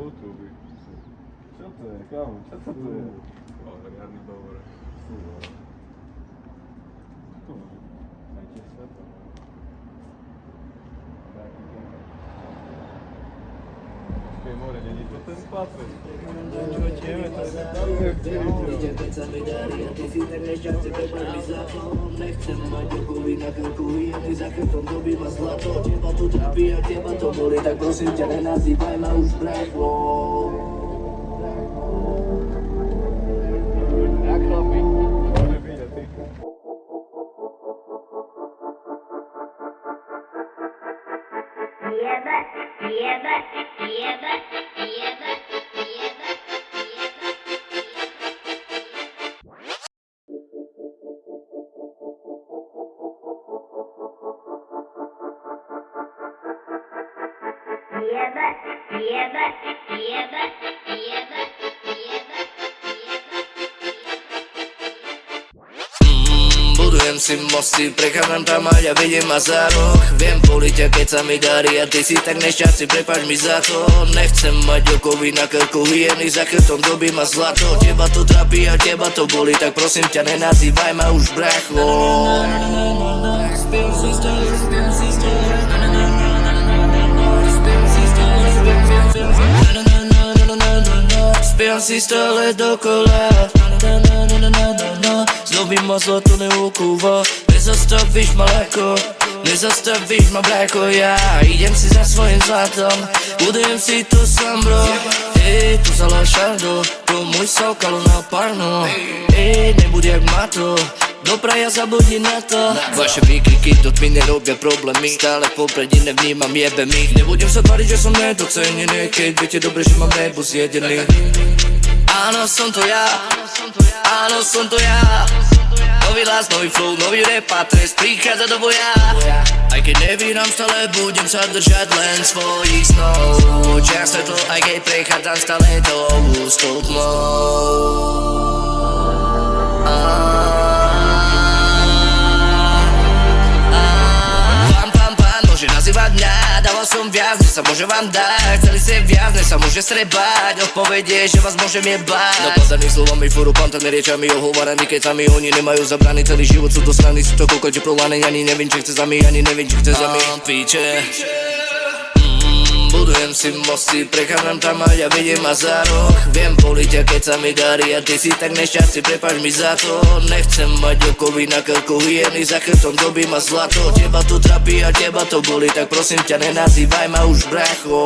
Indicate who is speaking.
Speaker 1: YouTube.
Speaker 2: Čo to je, kámo? Čo to je?
Speaker 1: Ale riadny dobre.
Speaker 2: Tu môže. Aj tie svetlo. Taký ten. Počkej, more, není to ten patrz. Čo tieme, to je
Speaker 3: Ide peca mi darí a ty si tak nešťastný, prepač mi za to. Nechcem mať okovy na krku, hyeny za chrbtom dobí ma zlato. Teba to trápi a teba to boli, tak prosím ťa nenazývaj ma už bracho.
Speaker 2: Jak chlapi? Môže byť a ty.
Speaker 3: Budujem si mosty, prechádzam tam a ja vidím ma za roh. Viem poliť, keď sa mi darí a ty si tak nešťastný, prepáč mi za to. Nechcem mať okovy na krku, hyeny za chrbtom dobí ma zlato. Teba to trápi a teba to boli, tak prosím ťa nenazývaj ma už bracho. Spievam si stále dokola. Zlobí ma zlato neukúva. Nezastavíš ma ľahko, nezastavíš ma bracho. Ja idem si za svojím zlatom, budujem si to sám bro. Ej, tu zala šardo, to môj sokal na parno. Ej, nebuď jak mato, do praja zabudni na to. Vaše výkriky to mi nerobia problémy, stále v popredí nevnímam, jebem ich. Nebudem sa tváriť, že som nedocenený, keď viete dobre, že mám nebo zjedený. Áno, som to ja, áno, som to ja. Nový hlas, nový flow, nový rap a trest prichádza do boja. Aj keď nevyhrám, stále budem sa držať len svojich snov. Čas svetlo, aj keď prechádzam stále tou úzkou tmou. Môže nazývať mňa, dával som viac, než sa môže vám dať. Chceli ste viac, než sa môže strebať. Odpovedie, že vás môžem jebať. Napadaný slovami, furu pantami, riečami, ohováraní kecami. Oni nemajú zabraný, celý život sú do strany. Sú to koľko prolané, ani neviem, či chce za my, ani neviem, či chce za my. Píče. Budujem si mosty, prechádzam tam a ja vidím ma za roh. Viem poliť, keď sa mi darí a ty si tak nešťastný, prepáč mi za to. Nechcem mať okovy na krku, hyeny za chrbtom dobí ma zlato. Teba to trápi a teba to boli, tak prosím ťa nenazývaj ma už bracho.